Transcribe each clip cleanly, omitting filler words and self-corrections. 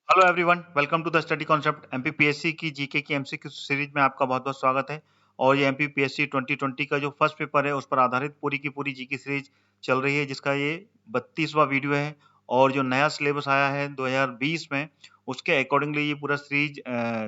Hello everyone, welcome to the study concept. MPPSC की GK की MCQ series में आपका बहुत बहुत स्वागत है। और ये एमपीपीएससी 2020 का जो फर्स्ट पेपर है उस पर आधारित पूरी की पूरी जीके सीरीज चल रही है, जिसका ये 32वां वीडियो है। और जो नया सिलेबस आया है 2020 में, उसके अकॉर्डिंगली ये पूरा सीरीज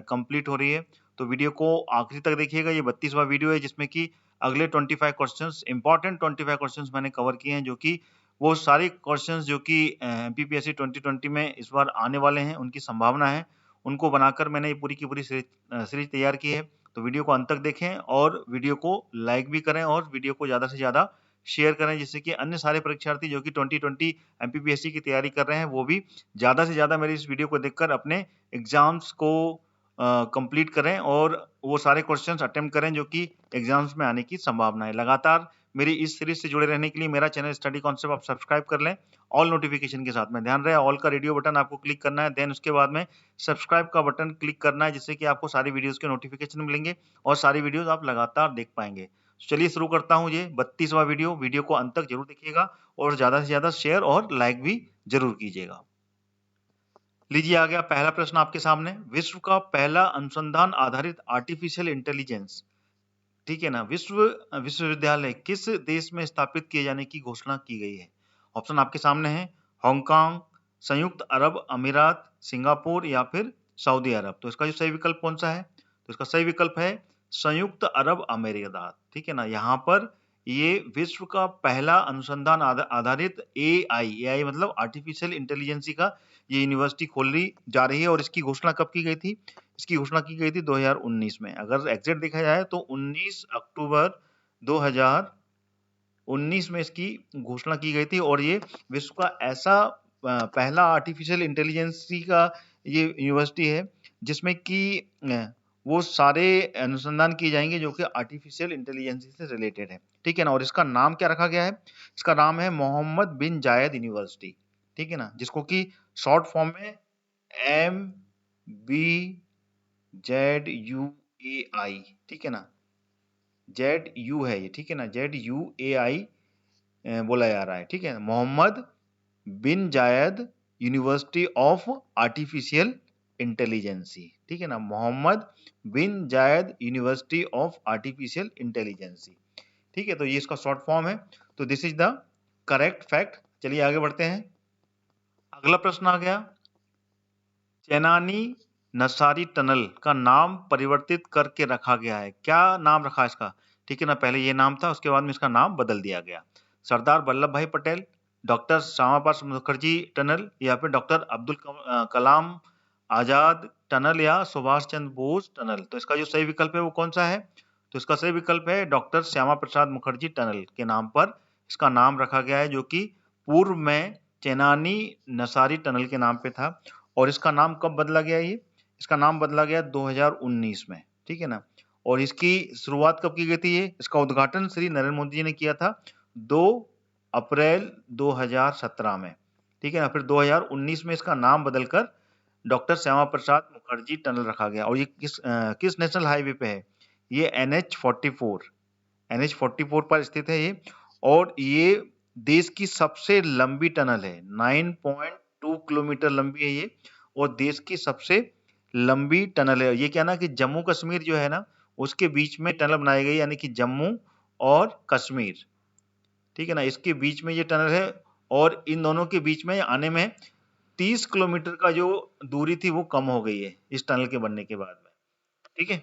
कंप्लीट हो रही है। तो वीडियो को आखिरी तक देखिएगा। ये 32वां वीडियो है जिसमें कि अगले 25 क्वेश्चंस, इंपॉर्टेंट 25 क्वेश्चंस मैंने कवर किए हैं, जो कि वो सारे क्वेश्चंस जो कि एमपीपीएससी 2020 में इस बार आने वाले हैं, उनकी संभावना है, उनको बनाकर मैंने ये पूरी की पूरी सीरीज तैयार की है। तो वीडियो को अंत तक देखें और वीडियो को लाइक भी करें और वीडियो को ज़्यादा से ज़्यादा शेयर करें, जिससे कि अन्य सारे परीक्षार्थी जो कि 2020 एमपीपीएससी की तैयारी कर रहे हैं वो भी ज़्यादा से ज़्यादा मेरे इस वीडियो को देखकर अपने एग्जाम्स को कंप्लीट करें और वो सारे क्वेश्चंस अटेम्प्ट करें जो कि एग्जाम्स में आने की संभावना है। लगातार मेरी इस सीरीज से जुड़े रहने के लिए मेरा चैनल स्टडी कॉन्सेप्ट आप सब्सक्राइब कर लें ऑल नोटिफिकेशन के साथ में। ध्यान रहे, ऑल का रेडियो बटन आपको क्लिक करना है, देन उसके बाद में सब्सक्राइब का बटन क्लिक करना है, जिससे कि आपको सारी वीडियोस के नोटिफिकेशन मिलेंगे और सारी वीडियोस आप लगातार देख पाएंगे। चलिए शुरू करता हूँ ये 32वां वीडियो। वीडियो को अंत तक जरूर देखिएगा और ज्यादा से ज्यादा शेयर और लाइक भी जरूर कीजिएगा। लीजिए, आ गया पहला प्रश्न आपके सामने। विश्व का पहला अनुसंधान आधारित आर्टिफिशियल इंटेलिजेंस, ठीक है ना, विश्वविद्यालय किस देश में स्थापित किए जाने की घोषणा की गई है? ऑप्शन आपके सामने है, हांगकांग, संयुक्त अरब अमीरात, सिंगापुर या फिर सऊदी अरब। तो इसका जो सही विकल्प कौन सा है? तो इसका सही विकल्प है संयुक्त अरब अमीरात। ठीक है ना, यहाँ पर ये विश्व का पहला अनुसंधान आधारित एआई मतलब आर्टिफिशियल इंटेलिजेंसी का ये यूनिवर्सिटी खोली जा रही है। और इसकी घोषणा कब की गई थी? इसकी घोषणा की गई थी 2019 में। अगर एग्जैक्ट देखा जाए तो 19 अक्टूबर 2019 में इसकी घोषणा की गई थी। और ये विश्व का ऐसा पहला आर्टिफिशियल इंटेलिजेंसी का ये यूनिवर्सिटी है जिसमें कि वो सारे अनुसंधान किए जाएंगे जो कि आर्टिफिशियल इंटेलिजेंस से रिलेटेड है। ठीक है ना, और इसका नाम क्या रखा गया है? इसका नाम है मोहम्मद बिन जायद यूनिवर्सिटी। ठीक है ना, जिसको कि शॉर्ट फॉर्म में MBZUAI, ठीक है ना, ZU है ये, ठीक है ना, ZUAI बोला जा रहा है। ठीक है, मोहम्मद बिन जायद यूनिवर्सिटी ऑफ आर्टिफिशियल इंटेलिजेंसी। ठीक है ना, मोहम्मद बिन जायद यूनिवर्सिटी ऑफ आर्टिफिशियल इंटेलिजेंसी। ठीक है, तो ये इसका शॉर्ट फॉर्म है। तो this is the correct fact. चलिए आगे बढ़ते हैं। अगला प्रश्न आ गया, चेनानी नसारी टनल का नाम परिवर्तित करके रखा गया है। क्या नाम रखा इसका? ठीक है ना, पहले ये नाम था, उसके बाद में इसका नाम बदल दिया गया। सरदार वल्लभ भाई पटेल, डॉक्टर श्यामा प्रसाद मुखर्जी टनल या फिर डॉक्टर अब्दुल कलाम आजाद टनल या सुभाष चंद्र बोस टनल। तो इसका जो सही विकल्प है वो कौन सा है? तो इसका सही विकल्प है डॉक्टर श्यामा प्रसाद मुखर्जी टनल के नाम पर इसका नाम रखा गया है, जो कि पूर्व में चेनानी नसारी टनल के नाम पे था। और इसका नाम कब बदला गया? ये इसका नाम बदला गया 2019 में। ठीक है ना, और इसकी शुरुआत कब की गई थी? ये इसका उद्घाटन श्री नरेंद्र मोदी जी ने किया था 2 अप्रैल 2017 में। ठीक है ना, फिर 2019 में इसका नाम बदलकर डॉक्टर श्यामा प्रसाद मुखर्जी टनल रखा गया। और ये किस नेशनल हाईवे पे है? ये NH44 पर स्थित है ये। और ये देश की सबसे लंबी टनल है, 9.2 किलोमीटर लंबी है ये, और देश की सबसे लंबी टनल है। ये क्या ना कि जम्मू कश्मीर जो है ना, उसके बीच में टनल बनाई गई, यानी कि जम्मू और कश्मीर। ठीक है ना, इसके बीच में ये टनल है। और इन दोनों के बीच में आने में 30 किलोमीटर का जो दूरी थी वो कम हो गई है इस टनल के बनने के बाद में। ठीक है,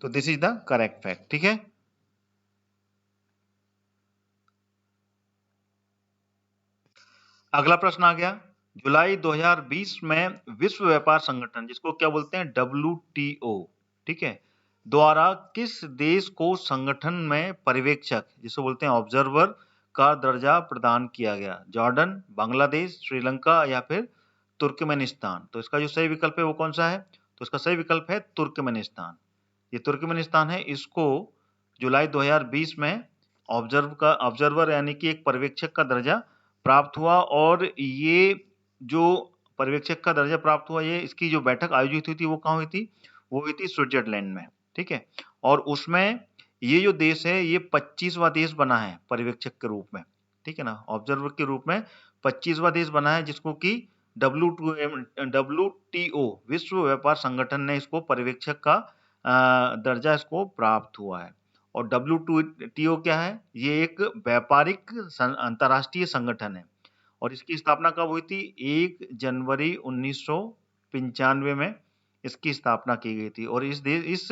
तो this is the correct fact. ठीक है, अगला प्रश्न आ गया, जुलाई 2020 में विश्व व्यापार संगठन, जिसको क्या बोलते हैं, WTO, ठीक है, द्वारा किस देश को संगठन में पर्यवेक्षक, जिसको बोलते हैं ऑब्जर्वर, का दर्जा प्रदान किया गया? जॉर्डन, बांग्लादेश, श्रीलंका या फिर तुर्कमेनिस्तान। तो इसका जो सही विकल्प है वो कौन सा है? तो इसका सही विकल्प है तुर्कमेनिस्तान। ये तुर्कमेनिस्तान है, इसको जुलाई 2020 में ऑब्जर्वर यानी कि एक पर्यवेक्षक का दर्जा प्राप्त हुआ। और ये जो पर्यवेक्षक का दर्जा प्राप्त हुआ, ये इसकी जो बैठक आयोजित हुई थी वो कहाँ हुई थी? वो हुई थी स्विट्जरलैंड में। ठीक है, और उसमें ये जो देश है ये 25वां देश बना है पर्यवेक्षक के रूप में। ठीक है ना, ऑब्जर्वर के रूप में 25वां देश बना है, जिसको कि WTO विश्व व्यापार संगठन ने इसको पर्यवेक्षक का दर्जा इसको प्राप्त हुआ है। और WTO क्या है? ये एक व्यापारिक अंतर्राष्ट्रीय संगठन है और इसकी स्थापना कब हुई थी? 1 जनवरी 1995 में इसकी स्थापना की गई थी। और इस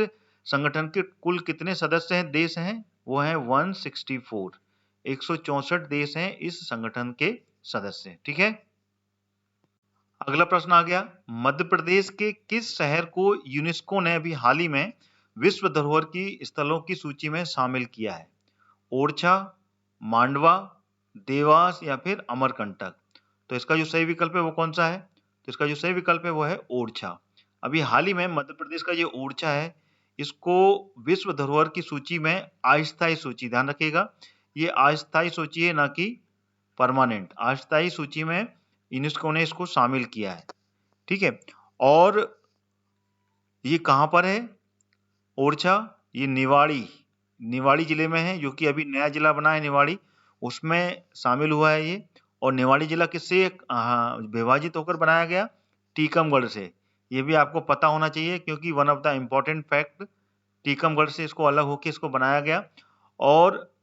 संगठन के कुल कितने सदस्य हैं, देश हैं? वो हैं 164, 164 देश हैं इस संगठन के सदस्य। ठीक है, अगला प्रश्न आ गया, मध्य प्रदेश के किस शहर को यूनेस्को ने अभी हाल ही में विश्व धरोहर की स्थलों की सूची में शामिल किया है? ओरछा, मांडवा, देवास या फिर अमरकंटक? तो इसका जो सही विकल्प है वो कौन सा है? तो इसका जो सही विकल्प है वो है ओरछा। अभी हाल ही में मध्य प्रदेश का जो ओरछा है, इसको विश्व धरोहर की सूची में अस्थायी सूची, ध्यान रखिएगा, ये अस्थायी सूची है ना कि परमानेंट, अस्थायी सूची में यूनेस्को ने इसको शामिल किया है। ठीक है, और ये कहां पर है ओरछा? ये निवाड़ी जिले में है, जो कि अभी नया जिला बना है निवाड़ी, उसमें शामिल हुआ है ये। और निवाड़ी जिला किससे विभाजित होकर बनाया गया? टीकमगढ़ से। ये भी आपको पता होना चाहिए क्योंकि one of the important fact, Tikamgarh से इसको अलग होकर इसको बनाया गया। और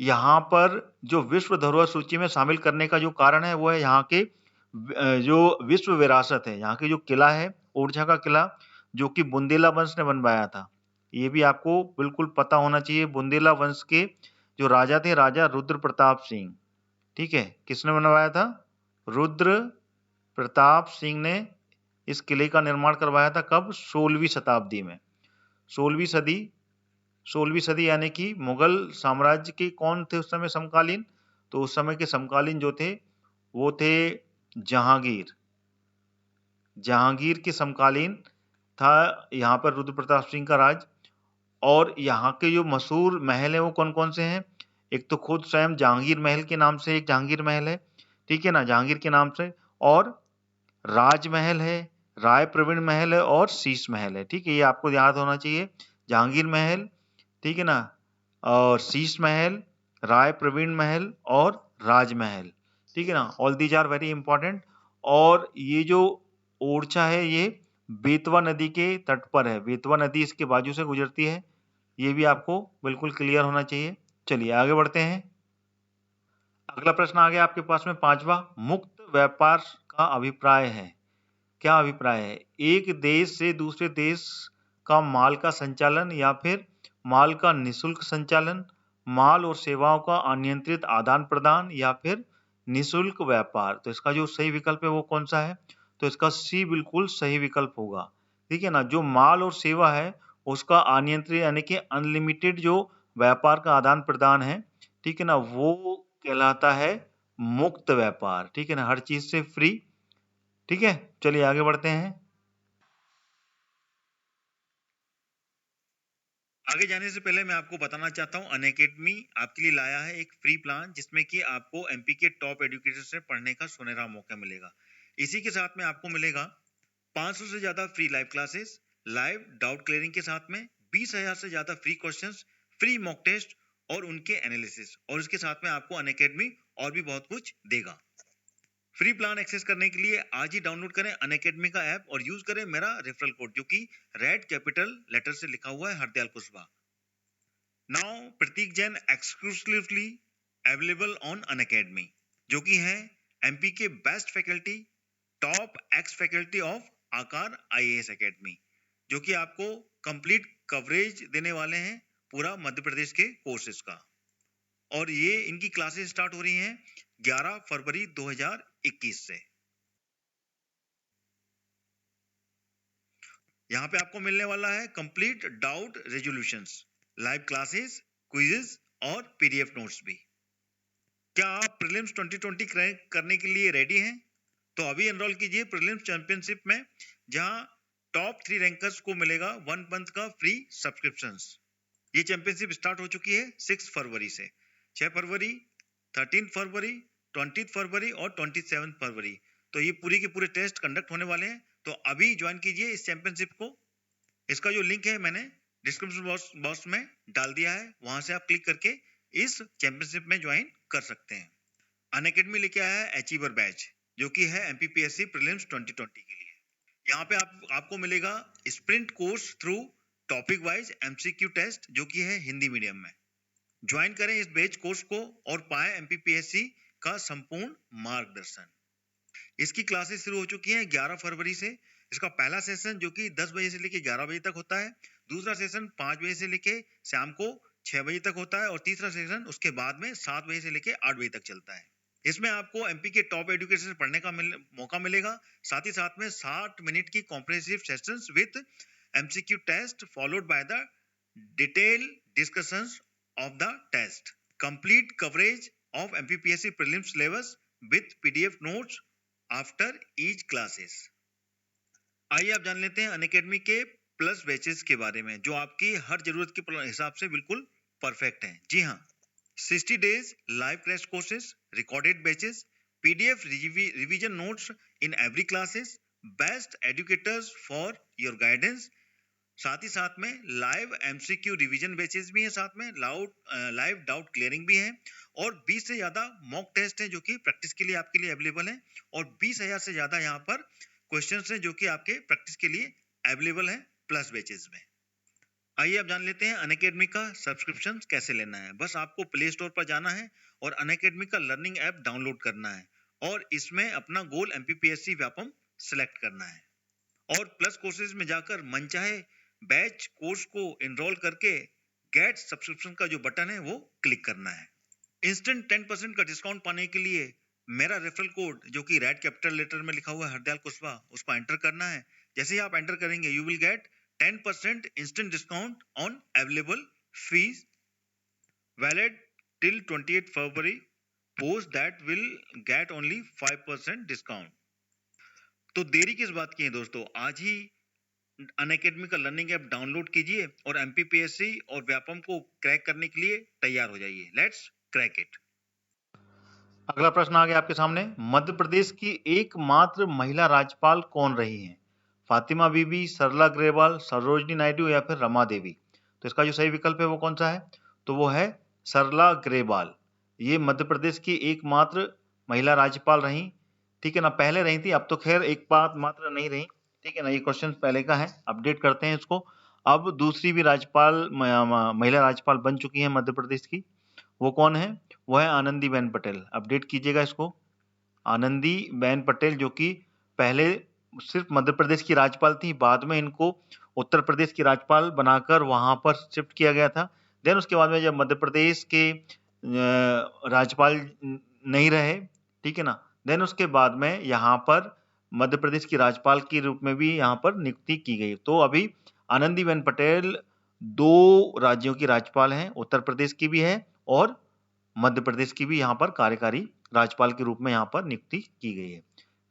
यहाँ पर जो विश्व धरोहर सूची में शामिल करने का जो कारण है वो है यहाँ के जो विश्व विरासत है, यहाँ के जो किला है ओरछा का किला, जो कि बुंदेला वंश ने बनवाया था। ये भी आपको बिल्कुल पता होना चाहिए। बुंदेला वंश के जो राजा थे, राजा रुद्र प्रताप सिंह। ठीक है, किसने बनवाया था? रुद्र प्रताप सिंह ने इस किले का निर्माण करवाया था। कब? 16वीं शताब्दी में। 16वीं सदी यानी कि मुगल साम्राज्य के कौन थे उस समय समकालीन? तो उस समय के समकालीन जो थे वो थे जहांगीर के समकालीन था यहाँ पर रुद्र प्रताप सिंह का राज। और यहाँ के जो मशहूर महल है वो कौन कौन से हैं? एक तो खुद स्वयं जहांगीर महल के नाम से एक जहांगीर महल है, ठीक है ना, जहांगीर के नाम से, और राजमहल है, राय प्रवीण महल है और शीश महल है। ठीक है, ये आपको याद होना चाहिए, जहांगीर महल, ठीक है ना, और शीश महल, राय प्रवीण महल और राजमहल। ठीक है ना, all these are very important. और ये जो ओरछा है ये बेतवा नदी के तट पर है, बेतवा नदी इसके बाजू से गुजरती है, ये भी आपको बिल्कुल क्लियर होना चाहिए। चलिए आगे बढ़ते हैं। अगला प्रश्न आ गया आपके पास में 5वां, मुक्त व्यापार का अभिप्राय है। क्या अभिप्राय है? एक देश से दूसरे देश का माल का संचालन या फिर माल का निशुल्क संचालन, माल और सेवाओं का अनियंत्रित आदान प्रदान या फिर निशुल्क व्यापार। तो इसका जो सही विकल्प है वो कौन सा है? तो इसका सी बिल्कुल सही विकल्प होगा। ठीक है ना, जो माल और सेवा है उसका अनियंत्रित यानी कि अनलिमिटेड जो व्यापार का आदान प्रदान है, ठीक है ना, वो कहलाता है मुक्त व्यापार। ठीक है ना, हर चीज से फ्री। ठीक है, चलिए आगे बढ़ते हैं। आगे जाने से पहले मैं आपको बताना चाहता हूं, अनअकैडमी आपके लिए लाया है एक फ्री प्लान जिसमें कि आपको एमपी के टॉप एजुकेटर से पढ़ने का सुनहरा मौका मिलेगा। इसी के साथ में आपको मिलेगा 500 से ज्यादा free live classes, live doubt clearing के साथ में 20,000 से ज्यादा free questions, free mock test और उनके एनालिसिस, और इसके साथ में आपको अनअकैडमी और भी बहुत कुछ देगा। फ्री प्लान एक्सेस करने के लिए आज ही डाउनलोड करें अनअकैडमी का ऐप और यूज करें मेरा रेफरल कोड जो कि रेड कैपिटल लेटर से लिखा हुआ है, Hardayal Kushwaha. Now Prateek Jain exclusively available on Unacademy, जो कि है एमपी के best faculty, top ex faculty of Aakar IAS academy, जो कि आपको कंप्लीट कवरेज देने वाले हैं पूरा मध्य प्रदेश के कोर्सेज का। और ये इनकी क्लासेस स्टार्ट हो रही हैं 11 फरवरी 2021 से। यहाँ पे आपको मिलने वाला है complete doubt resolutions, live classes, quizzes और पीडीएफ नोट्स भी। क्या आप प्रीलिम्स 2020 क्रैक करने के लिए रेडी हैं? तो अभी एनरोल कीजिए प्रीलिम्स चैंपियनशिप में, जहां टॉप 3 रैंकर्स को मिलेगा 1 मंथ का फ्री सब्सक्रिप्शंस। ये चैंपियनशिप स्टार्ट हो चुकी है 6 फरवरी से। 6 फरवरी, 13 फरवरी, 20 फरवरी और 27 फरवरी, तो ये पूरी के पूरे टेस्ट कंडक्ट होने वाले हैं। तो अभी ज्वाइन कीजिए इस चैंपियनशिप को। इसका जो लिंक है मैंने डिस्क्रिप्शन बॉक्स में डाल दिया है, वहां से आप क्लिक करके इस चैंपियनशिप में ज्वाइन कर सकते हैं। अनअकैडमी लेके आया है अचीवर बैच, जो कि है एमपीपीएससी प्रीलिम्स 2020 के लिए। यहाँ पे आपको मिलेगा sprint course through topic wise MCQ test, जो कि है हिंदी मीडियम में। ज्वाइन करें इस बैच कोर्स को और पाएं एमपीपीएससी का संपूर्ण मार्गदर्शन। इसकी क्लासेस शुरू हो चुकी हैं 11 फरवरी से। इसका पहला सेशन जो कि 10 बजे से लेकर 11 बजे तक होता है, दूसरा सेशन 5 बजे से लेकर शाम को 6 बजे तक होता है और तीसरा सेशन उसके बाद में 7 बजे से लेकर 8 बजे तक चलता है। इसमें आपको एमपी के टॉप एजुकेशन पढ़ने का मौका मिलेगा, साथ ही साथ में 60 मिनट की comprehensive sessions with MCQ test followed by the detail discussions of the test, complete coverage of MPPSC prelims syllabus with PDF notes after each classes। आइए आप जान लेते हैं अनअकैडमी के प्लस बैचेस के बारे में, जो आपकी हर जरूरत के हिसाब से बिल्कुल परफेक्ट हैं। जी हाँ, 60 days live crash courses, recorded batches, PDF revision notes in every classes, best educators for your guidance। साथ ही साथ में लाइव एमसीक्यू रिवीजन बैचेस भी हैं, साथ में लाइव डाउट क्लियरिंग भी है और 20 से ज्यादा मॉक टेस्ट हैं जो कि प्रैक्टिस के लिए आपके लिए अवेलेबल हैं और 20,000 से ज्यादा यहाँ पर क्वेश्चंस हैं जो कि आपके प्रैक्टिस के लिए अवेलेबल हैं प्लस बैचेस में। आइए आप जान लेते हैं अनअकैडमी का सब्सक्रिप्शन कैसे लेना है। बस आपको प्ले स्टोर पर जाना है और अनअकैडमी का लर्निंग ऐप डाउनलोड करना है और इसमें अपना गोल एमपीपीएससी व्यापम सिलेक्ट करना है और प्लस कोर्सेज में जाकर मनचाहे बैच कोर्स को एनरोल करके गेट सब्सक्रिप्शन का जो बटन है वो क्लिक करना है। इंस्टेंट 10% का डिस्काउंट पाने के लिए मेरा रेफरल कोड जो कि रेड कैपिटल लेटर में लिखा हुआ है हरदयाल कुशवाहा, उसको एंटर करना है। जैसे ही आप एंटर करेंगे you will get 10% instant discount on available fees valid till 28 February. Post that will get only 5% discount. तो देरी किस बात की है दोस्तों, आज ही अनअकैडमी का लर्निंग ऐप डाउनलोड कीजिए और एमपीपीएससी और व्यापम को क्रैक करने के लिए तैयार हो जाइए। Let's crack it. अगला प्रश्न आ गया आपके सामने, मध्य प्रदेश की एकमात्र महिला राज्यपाल कौन रही हैं? फातिमा बीबी, सरला ग्रेवाल, सरोजनी नायडू या फिर रमा देवी? तो इसका जो सही विकल्प है वो कौन सा है? तो वो है सरला ग्रेवाल। ये मध्य प्रदेश की एकमात्र महिला राज्यपाल रही, ठीक है ना। पहले रही थी, अब तो खैर एक बात मात्र नहीं रही, ठीक है ना। ये क्वेश्चन पहले का है, अपडेट करते हैं इसको। अब दूसरी भी राज्यपाल महिला राज्यपाल बन चुकी है मध्य प्रदेश की, वो कौन है? वो है आनंदीबेन पटेल। अपडेट कीजिएगा इसको, आनंदीबेन पटेल, जो कि पहले सिर्फ मध्य प्रदेश की राज्यपाल थी, बाद में इनको उत्तर प्रदेश की राज्यपाल बनाकर वहां पर शिफ्ट किया गया था। देन उसके बाद में जब मध्य प्रदेश के राज्यपाल नहीं रहे, ठीक है ना, देन उसके बाद में यहाँ पर मध्य प्रदेश की राज्यपाल के रूप में भी यहाँ पर नियुक्ति की गई। तो अभी आनंदीबेन पटेल 2 राज्यों की राज्यपाल हैं, उत्तर प्रदेश की भी है और मध्य प्रदेश की भी यहाँ पर कार्यकारी राज्यपाल के रूप में यहाँ पर नियुक्ति की गई है,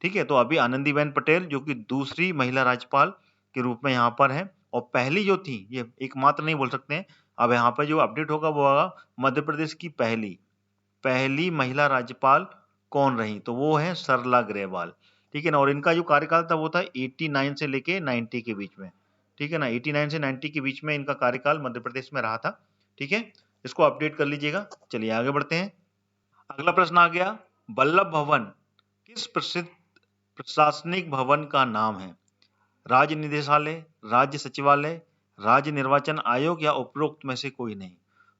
ठीक है। तो अभी आनंदीबेन पटेल जो कि दूसरी महिला राज्यपाल के रूप में यहाँ पर है और पहली जो थी, ये एकमात्र नहीं बोल सकते हैं, अब यहाँ पर जो अपडेट होगा वो होगा मध्य प्रदेश की पहली महिला राज्यपाल कौन रही, तो वो है सरला ग्रेवाल, ठीक है ना। और इनका जो कार्यकाल था वो था 89 से लेके 90 के बीच में, ठीक है ना। 89 से 90 के बीच में इनका कार्यकाल मध्य प्रदेश में रहा था, ठीक है। इसको अपडेट कर लीजिएगा। चलिए आगे बढ़ते हैं। अगला प्रश्न आ गया, वल्लभ भवन किस प्रसिद्ध प्रशासनिक भवन का नाम है? राज्य निदेशालय, राज्य सचिवालय, राज्य निर्वाचन आयोग या उपरोक्त में से कोई नहीं?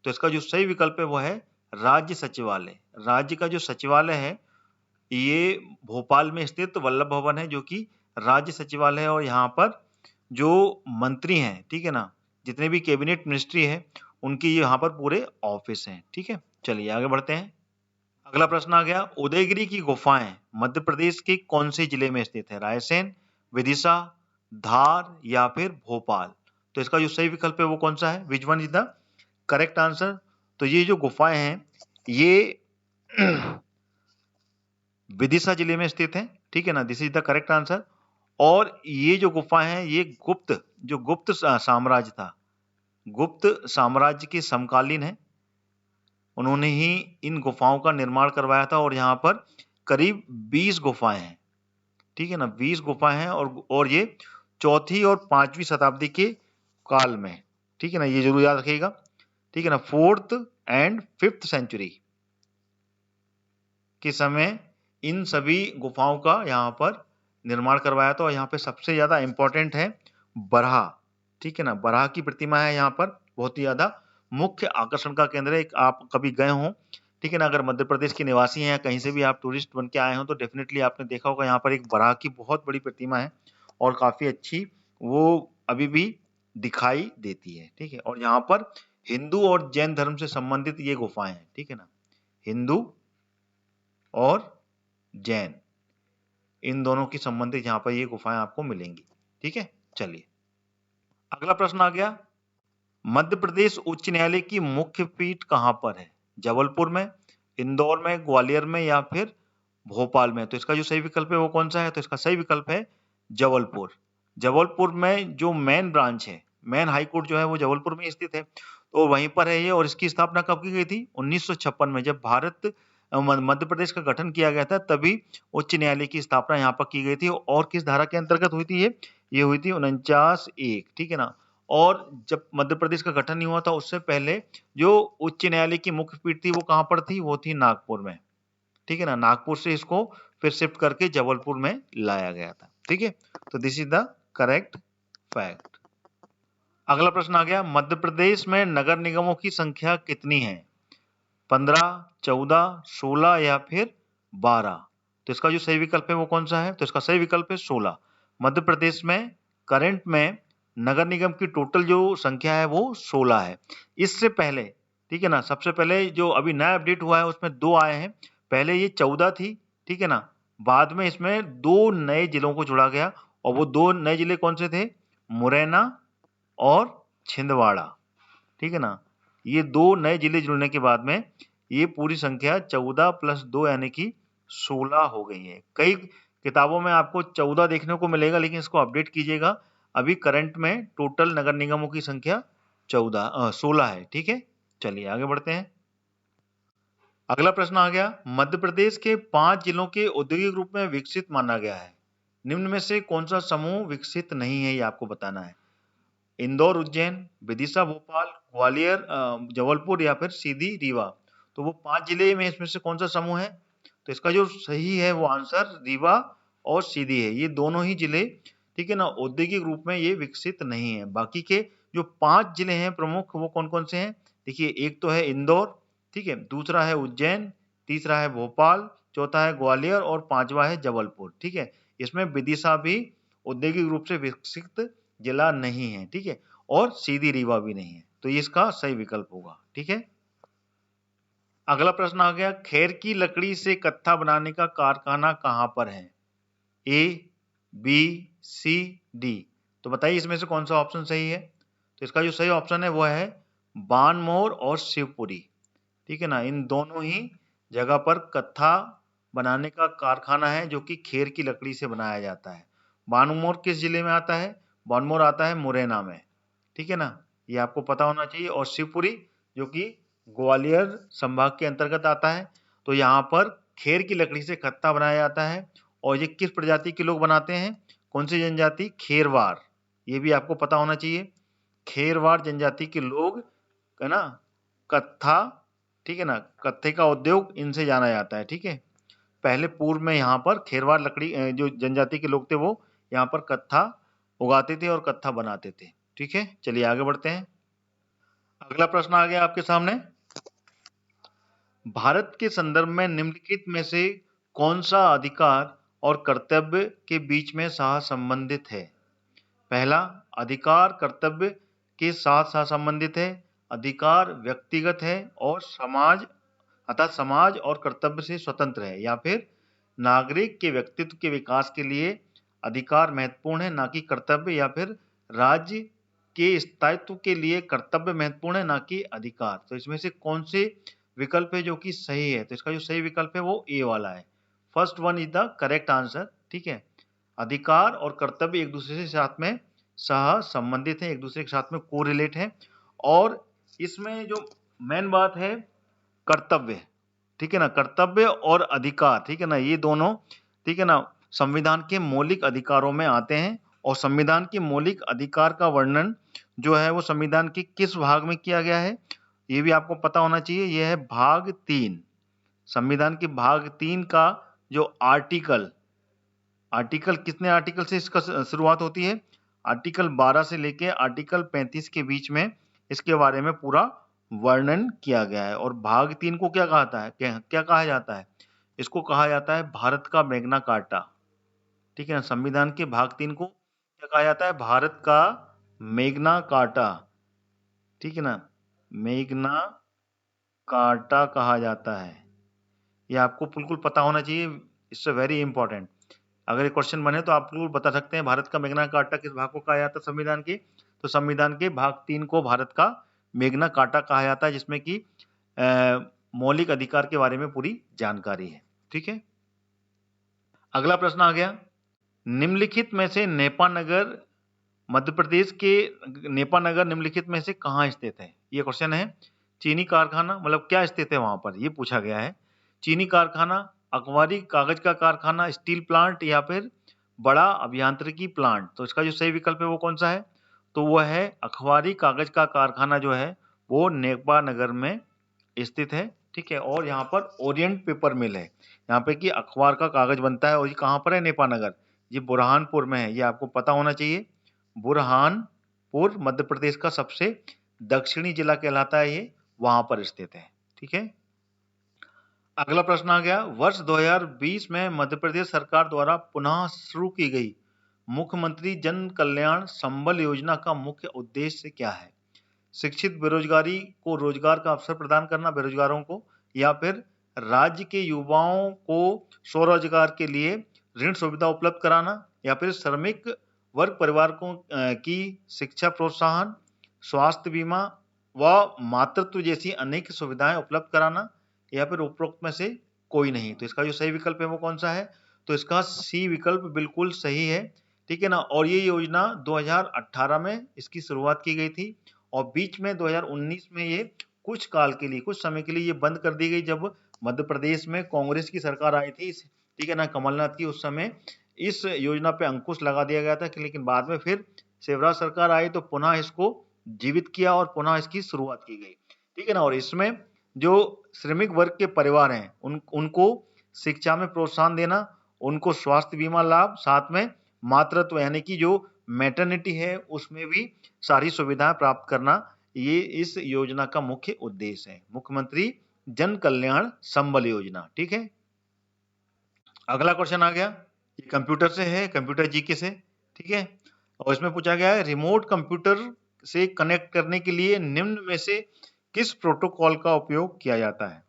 तो इसका जो सही विकल्प है वो है राज्य सचिवालय। राज्य का जो सचिवालय है ये भोपाल में स्थित वल्लभ भवन है, जो कि राज्य सचिवालय है और यहाँ पर जो मंत्री हैं, ठीक है ना, जितने भी कैबिनेट मिनिस्ट्री है उनकी यहाँ पर पूरे ऑफिस हैं, ठीक है। चलिए आगे बढ़ते हैं। अगला प्रश्न आ गया, उदयगिरी की गुफाएं मध्य प्रदेश के कौन से जिले में स्थित है? रायसेन, विदिशा, धार या फिर भोपाल? तो इसका जो सही विकल्प है वो कौन सा है? Which one is the correct answer? तो ये जो गुफाएं हैं ये विदिशा जिले में स्थित है, ठीक है ना। This is the correct answer. और ये जो गुफाएं हैं ये गुप्त साम्राज्य था, गुप्त साम्राज्य के समकालीन है, उन्होंने ही इन गुफाओं का निर्माण करवाया था और यहाँ पर करीब 20 गुफाएं हैं, ठीक है ना। 20 गुफाएं हैं और ये 4वीं और 5वीं शताब्दी के काल में, ठीक है ना, ये जरूर याद रखिएगा, ठीक है ना। 4th and 5th सेंचुरी के समय इन सभी गुफाओं का यहाँ पर निर्माण करवाया था। और यहाँ पे सबसे ज्यादा इंपॉर्टेंट है बराह, ठीक है ना, बराह की प्रतिमा है यहाँ पर, बहुत ही ज्यादा मुख्य आकर्षण का केंद्र है। आप कभी गए हो, ठीक है ना, अगर मध्य प्रदेश के निवासी हैं या कहीं से भी आप टूरिस्ट बन के आए हो तो डेफिनेटली आपने देखा होगा यहाँ पर एक बराह की बहुत बड़ी प्रतिमा है और काफी अच्छी वो अभी भी दिखाई देती है, ठीक है। और यहाँ पर हिंदू और जैन धर्म से संबंधित ये गुफाएं हैं, ठीक है ना, हिंदू और जैन इन दोनों की संबंधित यहाँ पर ये गुफाएं आपको मिलेंगी, ठीक है। चलिए अगला प्रश्न आ गया, मध्य प्रदेश उच्च न्यायालय की मुख्य पीठ कहां पर है? जबलपुर में, इंदौर में, ग्वालियर में या फिर भोपाल में? तो इसका जो सही विकल्प है वो कौन सा है? तो इसका सही विकल्प है जबलपुर। जबलपुर में जो मेन ब्रांच है, मेन हाई कोर्ट जो है वो जबलपुर में स्थित है, तो वहीं पर है ये। और इसकी स्थापना कब की गई थी? 1956 में, जब भारत मध्य प्रदेश का गठन किया गया था तभी उच्च न्यायालय की स्थापना यहाँ पर की गई थी। और किस धारा के अंतर्गत हुई थी ये हुई थी 49(1), ठीक है ना। और जब मध्य प्रदेश का गठन नहीं हुआ था उससे पहले जो उच्च न्यायालय की मुख्य पीठ थी वो कहां पर थी? वो थी नागपुर में, ठीक है ना। नागपुर से इसको फिर शिफ्ट करके जबलपुर में लाया गया था, ठीक है। तो this is the correct fact. अगला प्रश्न आ गया, मध्य प्रदेश में नगर निगमों की संख्या कितनी है? 15, 14, 16 या फिर 12? तो इसका जो सही विकल्प है वो कौन सा है? तो इसका सही विकल्प है 16। मध्य प्रदेश में करंट में नगर निगम की टोटल जो संख्या है वो 16 है। इससे पहले, ठीक है ना, सबसे पहले जो अभी नया अपडेट हुआ है उसमें 2 आए हैं। पहले ये 14 थी, ठीक है ना, बाद में इसमें 2 नए जिलों को जोड़ा गया। और वो 2 नए जिले कौन से थे? मुरैना और छिंदवाड़ा, ठीक है ना। ये 2 नए जिले जुड़ने के बाद में ये पूरी संख्या 14 + 2 यानी कि 16 हो गई है। कई किताबों में आपको 14 देखने को मिलेगा, लेकिन इसको अपडेट कीजिएगा। अभी करंट में टोटल नगर निगमों की संख्या 16 है, ठीक है। चलिए आगे बढ़ते हैं। अगला प्रश्न आ गया, मध्य प्रदेश के 5 जिलों के औद्योगिक रूप में विकसित माना गया है। निम्न में से कौन सा समूह विकसित नहीं है, ये आपको बताना है। इंदौर उज्जैन, विदिशा भोपाल, ग्वालियर जबलपुर या फिर सीधी रीवा? तो वो 5 जिले में इसमें से कौन सा समूह है? तो इसका जो सही है वो आंसर रीवा और सीधी है। ये दोनों ही जिले, ठीक है ना, औद्योगिक रूप में ये विकसित नहीं है। बाकी के जो 5 जिले हैं प्रमुख वो कौन कौन से हैं? देखिए, एक तो है इंदौर, ठीक है, दूसरा है उज्जैन, तीसरा है भोपाल, चौथा है ग्वालियर और 5वां है जबलपुर, ठीक है। इसमें विदिशा भी औद्योगिक रूप से विकसित जिला नहीं है, ठीक है, और सीधी रीवा भी नहीं है। तो ये इसका सही विकल्प होगा, ठीक है। अगला प्रश्न आ गया, खेर की लकड़ी से कत्था बनाने का कारखाना कहां पर है? ए, बी, सी, डी? तो बताइए इसमें से कौन सा ऑप्शन सही है? तो इसका जो सही ऑप्शन है वो है बानमोर और शिवपुरी, ठीक है ना। इन दोनों ही जगह पर कत्था बनाने का कारखाना है जो कि खेर की लकड़ी से बनाया जाता है। बानमोर किस जिले में आता है? बानमोर आता है मुरैना में, ठीक है ना, ये आपको पता होना चाहिए। और शिवपुरी जो कि ग्वालियर संभाग के अंतर्गत आता है। तो यहाँ पर खेर की लकड़ी से कत्था बनाया जाता है। और ये किस प्रजाति के लोग बनाते हैं? कौन सी जनजाति? खेरवार, ये भी आपको पता होना चाहिए। खेरवार जनजाति के लोग, है ना, कत्था, ठीक है ना, कत्थे का उद्योग इनसे जाना जाता है, ठीक है। पहले पूर्व में यहाँ पर खेरवार लकड़ी जो जनजाति के लोग थे वो यहाँ पर कत्था उगाते थे और कत्था बनाते थे, ठीक है। चलिए आगे बढ़ते हैं। अगला प्रश्न आ गया आपके सामने, भारत के संदर्भ में निम्नलिखित में से कौन सा अधिकार और कर्तव्य के बीच में सह संबंधित है? पहला, अधिकार कर्तव्य के साथ सह संबंधित है। अधिकार व्यक्तिगत है और समाज और कर्तव्य से स्वतंत्र है। या फिर नागरिक के व्यक्तित्व के विकास के लिए अधिकार महत्वपूर्ण है ना कि कर्तव्य। या फिर राज्य के स्थायित्व के लिए कर्तव्य महत्वपूर्ण है ना कि अधिकार। तो इसमें से कौन से विकल्प है जो कि सही है? तो इसका जो सही विकल्प है वो ए वाला है। First one is the correct answer, ठीक है। अधिकार और कर्तव्य एक दूसरे से साथ में सह संबंधित है, एक दूसरे के साथ में कोरिलेट है। और इसमें जो मेन बात है कर्तव्य, ठीक है ना, कर्तव्य और अधिकार, ठीक है ना, ये दोनों, ठीक है ना, संविधान के मौलिक अधिकारों में आते हैं। और संविधान के मौलिक अधिकार का वर्णन जो है वो संविधान के किस भाग में किया गया है ये भी आपको पता होना चाहिए। यह है भाग 3, संविधान के भाग 3 का जो आर्टिकल कितने आर्टिकल से इसका शुरुआत होती है? आर्टिकल 12 से लेके आर्टिकल 35 के बीच में इसके बारे में पूरा वर्णन किया गया है। और भाग 3 को क्या कहता है, क्या कहा जाता है? इसको कहा जाता है भारत का मैग्ना कार्टा। ठीक है ना, संविधान के भाग 3 को क्या कहा जाता है? भारत का मैग्ना कार्टा। ठीक है ना, मैग्ना कार्टा कहा जाता है। ये आपको बिल्कुल पता होना चाहिए, इट्स वेरी इंपॉर्टेंट। अगर ये क्वेश्चन बने तो आप लोग बता सकते हैं भारत का मैग्ना कार्टा किस भाग को कहा जाता है संविधान के? तो संविधान के भाग 3 को भारत का मैग्ना कार्टा कहा जाता है, जिसमें कि मौलिक अधिकार के बारे में पूरी जानकारी है। ठीक है, अगला प्रश्न आ गया, निम्नलिखित में से नेपानगर मध्य प्रदेश के नेपानगर निम्नलिखित में से कहाँ स्थित है? ये क्वेश्चन है। चीनी कारखाना, मतलब क्या स्थित है वहां पर, ये पूछा गया है। चीनी कारखाना, अखबारी कागज का कारखाना, स्टील प्लांट, या फिर बड़ा अभियांत्रिकी प्लांट। तो इसका जो सही विकल्प है वो कौन सा है? तो वो है अखबारी कागज का कारखाना, जो है वो नेपानगर में स्थित है। ठीक है, और यहाँ पर ओरिएंट पेपर मिल है, यहाँ पे कि अखबार का कागज बनता है, और ये कहाँ पर है? नेपानगर। ये बुरहानपुर में है, ये आपको पता होना चाहिए। बुरहानपुर मध्य प्रदेश का सबसे दक्षिणी जिला कहलाता है, ये वहां पर स्थित है। ठीक है, अगला प्रश्न आ गया, वर्ष 2020 में मध्य प्रदेश सरकार द्वारा पुनः शुरू की गई मुख्यमंत्री जन कल्याण संबल योजना का मुख्य उद्देश्य क्या है? शिक्षित बेरोजगारी को रोजगार का अवसर प्रदान करना बेरोजगारों को, या फिर राज्य के युवाओं को स्वरोजगार के लिए ऋण सुविधा उपलब्ध कराना, या फिर श्रमिक वर्ग परिवार को की शिक्षा प्रोत्साहन, स्वास्थ्य बीमा व मातृत्व जैसी अनेक सुविधाएं उपलब्ध कराना, या फिर उपरोक्त में से कोई नहीं। तो इसका जो सही विकल्प है वो कौन सा है? तो इसका सी विकल्प बिल्कुल सही है। ठीक है ना, और ये योजना 2018 में इसकी शुरुआत की गई थी, और बीच में 2019 में ये कुछ काल के लिए, कुछ समय के लिए ये बंद कर दी गई, जब मध्य प्रदेश में कांग्रेस की सरकार आई थी। ठीक है ना, कमलनाथ की, उस समय इस योजना पे अंकुश लगा दिया गया था, लेकिन बाद में फिर शिवराज सरकार आई तो पुनः इसको जीवित किया और पुनः इसकी शुरुआत की गई। ठीक है ना, और इसमें जो श्रमिक वर्ग के परिवार हैं उनको शिक्षा में प्रोत्साहन देना, उनको स्वास्थ्य बीमा लाभ, साथ में मातृत्व यानी कि जो मैटरनिटी है उसमें भी सारी सुविधाएं प्राप्त करना, ये इस योजना का मुख्य उद्देश्य है, मुख्यमंत्री जन कल्याण संबल योजना। ठीक है, अगला क्वेश्चन आ गया, ये कंप्यूटर से है, कंप्यूटर जीके से। ठीक है, और इसमें पूछा गया है, रिमोट कंप्यूटर से कनेक्ट करने के लिए निम्न में से किस प्रोटोकॉल का उपयोग किया जाता है?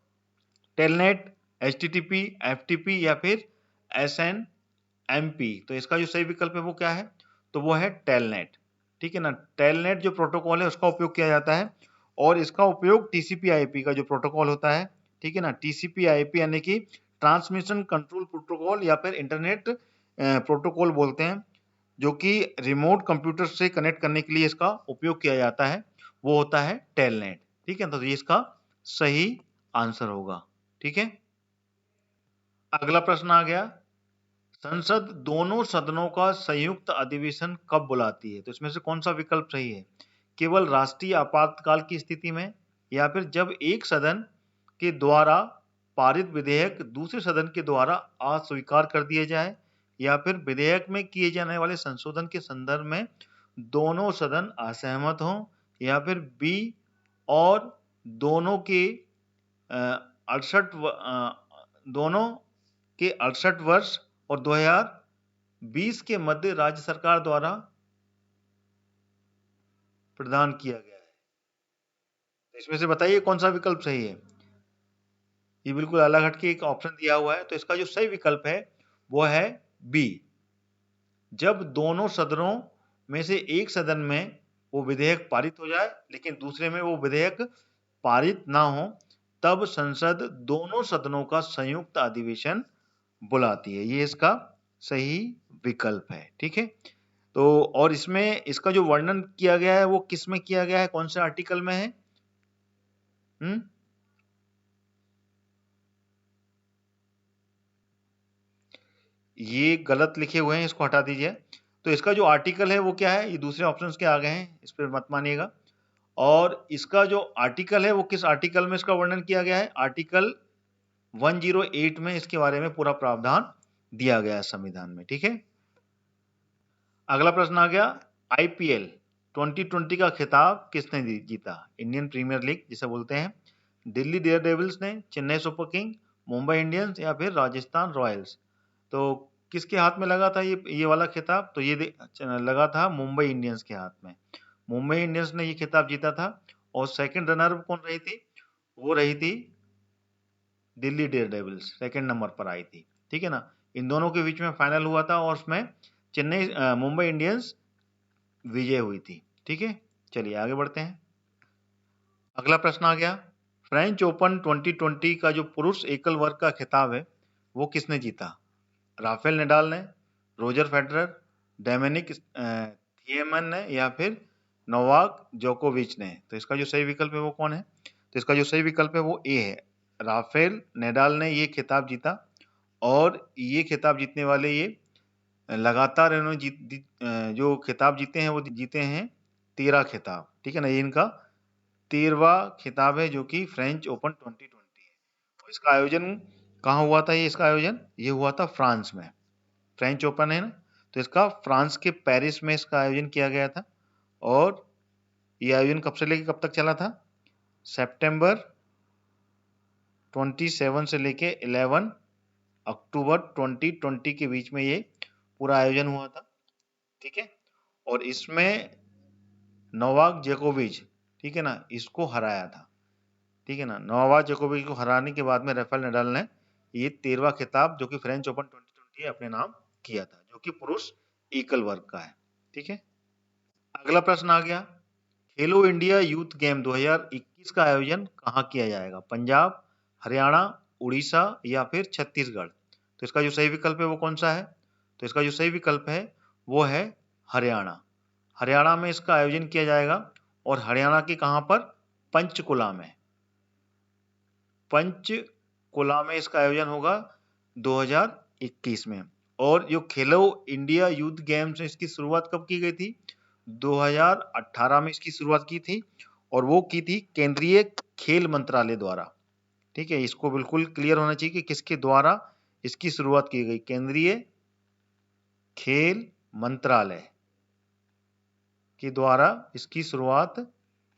टेलनेट, एचटीटीपी, एफटीपी, या फिर एसएनएमपी। तो इसका जो सही विकल्प है वो क्या है? तो वो है टेलनेट। ठीक है ना, टेलनेट जो प्रोटोकॉल है उसका उपयोग किया जाता है, और इसका उपयोग टीसीपी आईपी का जो प्रोटोकॉल होता है, ठीक है ना, टीसीपी आईपी यानी कि ट्रांसमिशन कंट्रोल प्रोटोकॉल या फिर इंटरनेट प्रोटोकॉल बोलते हैं, जो कि रिमोट कंप्यूटर से कनेक्ट करने के लिए इसका उपयोग किया जाता है, वो होता है टेलनेट। ठीक है, तो ये इसका सही आंसर होगा। ठीक है, अगला प्रश्न आ गया, संसद दोनों सदनों का संयुक्त अधिवेशन कब बुलाती है? तो इसमें से कौन सा विकल्प सही है? केवल राष्ट्रीय आपातकाल की स्थिति में, या फिर जब एक सदन के द्वारा पारित विधेयक दूसरे सदन के द्वारा अस्वीकार कर दिए जाए, या फिर विधेयक में किए जाने वाले संशोधन के संदर्भ में दोनों सदन असहमत हों, या फिर बी और दोनों के 68 वर्ष और 2020 के मध्य राज्य सरकार द्वारा प्रदान किया गया है। इसमें से बताइए कौन सा विकल्प सही है? ये बिल्कुल अलग हटके एक ऑप्शन दिया हुआ है, तो इसका जो सही विकल्प है वो है बी। जब दोनों सदनों में से एक सदन में वो विधेयक पारित हो जाए लेकिन दूसरे में वो विधेयक पारित ना हो, तब संसद दोनों सदनों का संयुक्त अधिवेशन बुलाती है। ये इसका सही विकल्प है। ठीक है, तो और इसमें इसका जो वर्णन किया गया है वो किस में किया गया है, कौन से आर्टिकल में है? ये गलत लिखे हुए हैं, इसको हटा दीजिए। तो इसका जो आर्टिकल है वो क्या है, ये दूसरे ऑप्शंस के आ गए हैं, इस पर मत मानिएगा। और इसका जो आर्टिकल है वो किस आर्टिकल में इसका वर्णन किया गया है? आर्टिकल 108 में इसके बारे में पूरा प्रावधान दिया गया है संविधान में। ठीक है, अगला प्रश्न आ गया, आईपीएल 2020 का खिताब किसने जीता? इंडियन प्रीमियर लीग जिसे बोलते हैं। दिल्ली डेयरडेविल्स ने, Chennai super king, Mumbai Indians या फिर राजस्थान रॉयल्स? तो किसके हाथ में लगा था ये वाला खिताब? तो ये लगा था मुंबई इंडियंस के हाथ में। मुंबई इंडियंस ने ये खिताब जीता था। और सेकंड रनर कौन रही थी? वो रही थी दिल्ली डेयरडेविल्स, सेकंड नंबर पर आई थी। ठीक है ना, इन दोनों के बीच में फाइनल हुआ था और उसमें मुंबई इंडियंस विजय हुई थी। ठीक है, चलिए आगे बढ़ते हैं। अगला प्रश्न आ गया, फ्रेंच ओपन 2020 का जो पुरुष एकल वर्ग का खिताब है वो किसने जीता? राफेल नडाल ने, रोजर फेडरर, डोमिनिक थिएमन ने या फिर नोवाक जोकोविच ने? तो इसका जो सही विकल्प है वो कौन है? तो इसका जो सही विकल्प है वो ए है, राफेल नडाल ने ये खिताब जीता। और ये खिताब जीतने वाले ये लगातार इन्होंने जो खिताब जीते हैं वो जीते हैं 13 खिताब। ठीक है ना, ये इनका 13वां खिताब है जो कि फ्रेंच ओपन 2020 है। और इसका आयोजन कहाँ हुआ था? इसका आयोजन ये हुआ था फ्रांस में। फ्रेंच ओपन है ना, तो इसका फ्रांस के पेरिस में इसका आयोजन किया गया था। और ये आयोजन कब से लेके कब तक चला था? सितंबर 27 से लेके 11 अक्टूबर 2020 के बीच में ये पूरा आयोजन हुआ था। ठीक है, और इसमें नोवाक जोकोविच, ठीक है ना, इसको हराया था। ठीक है ना, नोवाक जोकोविच को हराने के बाद में राफेल नडाल ने ये 13वां खिताब जो कि फ्रेंच ओपन 2020 अपने नाम किया था, जो कि पुरुष एकल वर्ग का है। ठीक है, अगला प्रश्न आ गया, खेलो इंडिया यूथ गेम 2021 का आयोजन कहाँ किया जाएगा? पंजाब, हरियाणा, उड़ीसा या फिर छत्तीसगढ़? तो इसका जो सही विकल्प है वो कौन सा है? तो इसका जो सही विकल्प है वो है हरियाणा। हरियाणा में इसका आयोजन किया जाएगा। और हरियाणा के कहां पर? पंचकुला में। पंचकुला में इसका आयोजन होगा 2021 में। और जो खेलो इंडिया यूथ गेम्स है इसकी शुरुआत कब की गई थी? 2018 में इसकी शुरुआत की थी। और वो की थी केंद्रीय खेल मंत्रालय द्वारा। ठीक है, इसको बिल्कुल क्लियर होना चाहिए कि किसके द्वारा इसकी शुरुआत की गई। केंद्रीय खेल मंत्रालय के द्वारा इसकी शुरुआत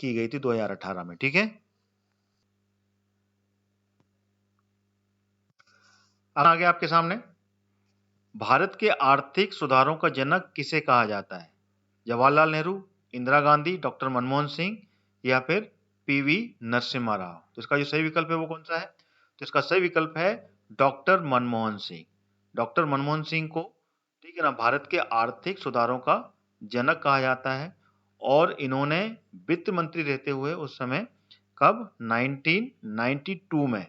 की गई थी 2018 में। ठीक है, आ गया आपके सामने, भारत के आर्थिक सुधारों का जनक किसे कहा जाता है? जवाहरलाल नेहरू, इंदिरा गांधी, डॉक्टर मनमोहन सिंह या फिर पीवी नरसिम्हा राव? तो इसका जो सही विकल्प है वो कौन सा है? तो इसका सही विकल्प है डॉक्टर मनमोहन सिंह। डॉक्टर मनमोहन सिंह को, ठीक है ना, भारत के आर्थिक सुधारों का जनक कहा जाता है। और इन्होंने वित्त मंत्री रहते हुए उस समय, कब? 1992 में,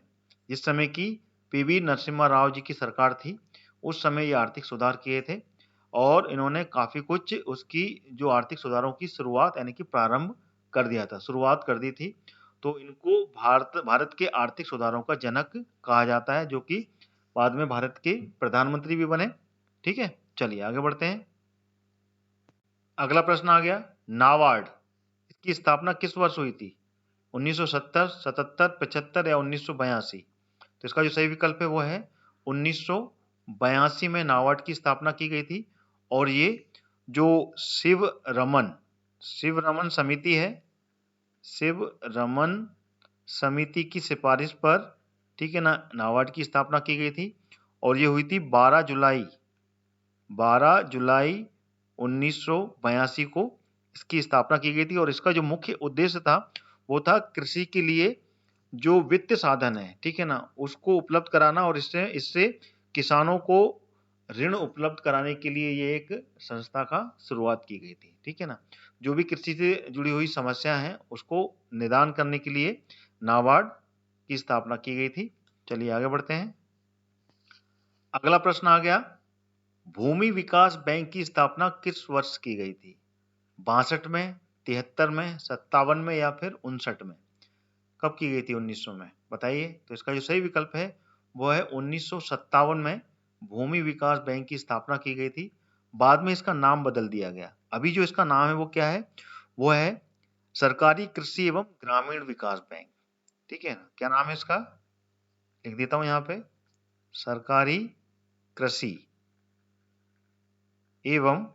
जिस समय की पीवी नरसिम्हा राव जी की सरकार थी, उस समय ये आर्थिक सुधार किए थे। और इन्होंने काफी कुछ उसकी जो आर्थिक सुधारों की शुरुआत यानी कि प्रारंभ कर दिया था, शुरुआत कर दी थी। तो इनको भारत के आर्थिक सुधारों का जनक कहा जाता है, जो कि बाद में भारत के प्रधानमंत्री भी बने। ठीक है, चलिए आगे बढ़ते हैं। अगला प्रश्न आ गया, नाबार्ड इसकी स्थापना किस वर्ष हुई थी? 1970, 77, 75 या 1982? तो इसका जो सही विकल्प है वो है 1982 में नाबार्ड की स्थापना की गई थी। और ये जो शिव रमन समिति है, शिव रमन समिति की सिफारिश पर, ठीक है ना, नाबार्ड की स्थापना की गई थी। और ये हुई थी 12 जुलाई 1982 को इसकी स्थापना की गई थी। और इसका जो मुख्य उद्देश्य था वो था कृषि के लिए जो वित्त साधन है, ठीक है ना, उसको उपलब्ध कराना। और इससे किसानों को ऋण उपलब्ध कराने के लिए ये एक संस्था का शुरुआत की गई थी। ठीक है ना, जो भी कृषि से जुड़ी हुई समस्या है उसको निदान करने के लिए नाबार्ड की स्थापना की गई थी। चलिए आगे बढ़ते हैं। अगला प्रश्न आ गया, भूमि विकास बैंक की स्थापना किस वर्ष की गई थी? 62 में, 73 में, 57 में या फिर 59 में? कब की गई थी 1900 में? बताइए। तो इसका जो सही विकल्प है वो है 1957 में भूमि विकास बैंक की स्थापना की गई थी। बाद में इसका नाम बदल दिया गया। अभी जो इसका नाम है वो क्या है? वो है सरकारी कृषि एवं ग्रामीण विकास बैंक। ठीक है ना, क्या नाम है इसका? लिख देता हूं यहां पे, सरकारी कृषि एवं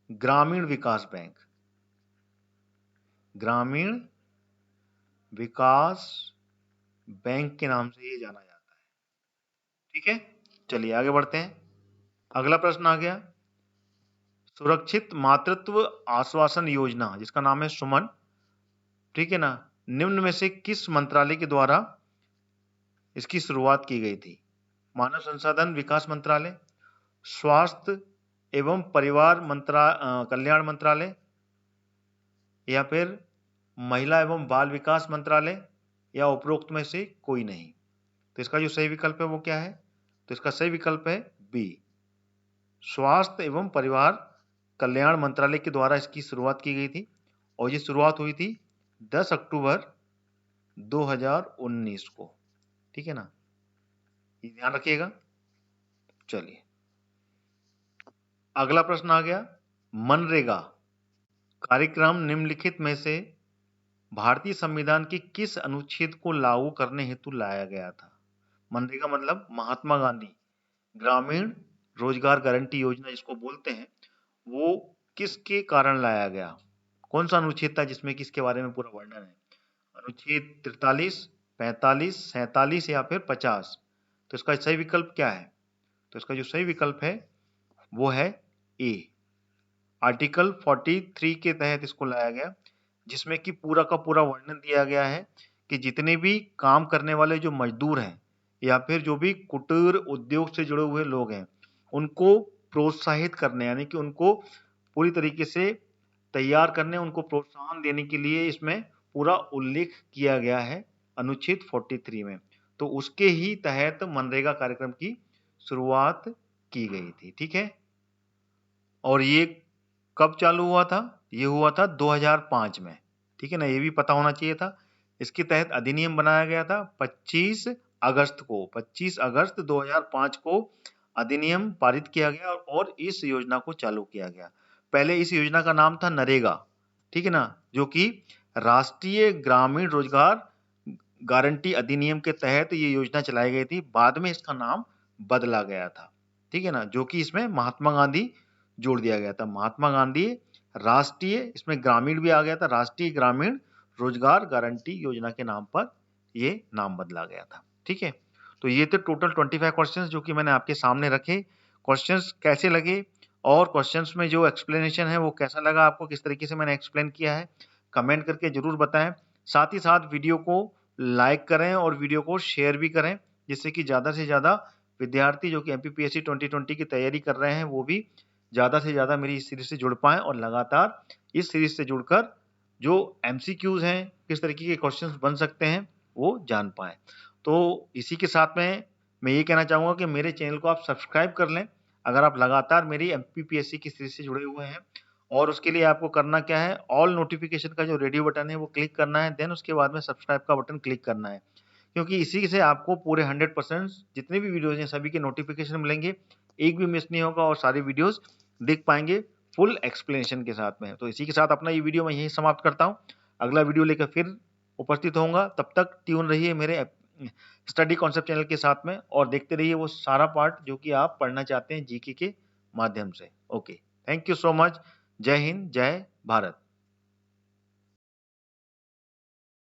ग्रामीण विकास बैंक, ग्रामीण विकास बैंक के नाम से ये जाना जाता है। ठीक है, चलिए आगे बढ़ते हैं। अगला प्रश्न आ गया, सुरक्षित मातृत्व आश्वासन योजना जिसका नाम है सुमन, ठीक है ना, निम्न में से किस मंत्रालय के द्वारा इसकी शुरुआत की गई थी? मानव संसाधन विकास मंत्रालय, स्वास्थ्य एवं परिवार कल्याण मंत्रालय, या फिर महिला एवं बाल विकास मंत्रालय, या उपरोक्त में से कोई नहीं। तो इसका जो सही विकल्प है वो क्या है? तो इसका सही विकल्प है बी, स्वास्थ्य एवं परिवार कल्याण मंत्रालय के द्वारा इसकी शुरुआत की गई थी और ये शुरुआत हुई थी 10 अक्टूबर 2019 को। ठीक है ना, ये ध्यान रखिएगा। चलिए अगला प्रश्न आ गया, मनरेगा कार्यक्रम निम्नलिखित में से भारतीय संविधान के किस अनुच्छेद को लागू करने हेतु लाया गया था? मनरेगा मतलब महात्मा गांधी ग्रामीण रोजगार गारंटी योजना जिसको बोलते हैं, वो किसके कारण लाया गया? कौन सा अनुच्छेद था जिसमें किसके बारे में पूरा वर्णन है? अनुच्छेद 43, 45, 47 या फिर 50? तो इसका सही विकल्प क्या है? तो इसका जो सही विकल्प है वो है ए, आर्टिकल 43 के तहत इसको लाया गया, जिसमें कि पूरा का पूरा वर्णन दिया गया है कि जितने भी काम करने वाले जो मजदूर हैं या फिर जो भी कुटीर उद्योग से जुड़े हुए लोग हैं, उनको प्रोत्साहित करने, यानी कि उनको पूरी तरीके से तैयार करने, उनको प्रोत्साहन देने के लिए इसमें पूरा उल्लेख किया गया है अनुच्छेद 43 में। तो उसके ही तहत मनरेगा कार्यक्रम की शुरुआत की गई थी। ठीक है, और ये कब चालू हुआ था? ये हुआ था 2005 में। ठीक है ना, ये भी पता होना चाहिए था। इसके तहत अधिनियम बनाया गया था 25 अगस्त को, 25 अगस्त 2005 को अधिनियम पारित किया गया और इस योजना को चालू किया गया। पहले इस योजना का नाम था नरेगा, ठीक है ना, जो कि राष्ट्रीय ग्रामीण रोजगार गारंटी अधिनियम के तहत ये योजना चलाई गई थी। बाद में इसका नाम बदला गया था, ठीक है ना, जो कि इसमें महात्मा गांधी जोड़ दिया गया था। महात्मा गांधी राष्ट्रीय, इसमें ग्रामीण भी आ गया था, राष्ट्रीय ग्रामीण रोजगार गारंटी योजना के नाम पर ये नाम बदला गया था। ठीक है, तो ये थे टोटल 25 क्वेश्चंस जो कि मैंने आपके सामने रखे। क्वेश्चंस कैसे लगे और क्वेश्चंस में जो एक्सप्लेनेशन है वो कैसा लगा आपको, किस तरीके से मैंने एक्सप्लेन किया है, कमेंट करके जरूर बताएं। साथ ही साथ वीडियो को लाइक करें और वीडियो को शेयर भी करें, जिससे कि ज़्यादा से ज़्यादा विद्यार्थी जो कि एमपीपीएससी 2020 की तैयारी कर रहे हैं वो भी ज़्यादा से ज़्यादा मेरी इस सीरीज से जुड़ पाएं और लगातार इस सीरीज से जुड़कर जो एमसीक्यूज हैं, किस तरीके के क्वेश्चंस बन सकते हैं, वो जान पाएं। तो इसी के साथ में मैं ये कहना चाहूँगा कि मेरे चैनल को आप सब्सक्राइब कर लें अगर आप लगातार मेरी एमपीपीएससी की सीरीज से जुड़े हुए हैं। और उसके लिए आपको करना क्या है, ऑल नोटिफिकेशन का जो रेडियो बटन है वो क्लिक करना है, देन उसके बाद में सब्सक्राइब का बटन क्लिक करना है, क्योंकि इसी से आपको पूरे 100% जितने भी वीडियोज हैं सभी के नोटिफिकेशन मिलेंगे, एक भी मिस नहीं होगा और सारी वीडियोज देख पाएंगे फुल एक्सप्लेनेशन के साथ में। तो इसी के साथ अपना ये वीडियो मैं यहीं समाप्त करता हूँ। अगला वीडियो लेकर फिर उपस्थित होऊंगा, तब तक ट्यून रहिए मेरे स्टडी कॉन्सेप्ट चैनल के साथ में और देखते रहिए वो सारा पार्ट जो कि आप पढ़ना चाहते हैं जीके के माध्यम से। Okay, thank you so much. जय हिंद, जय भारत।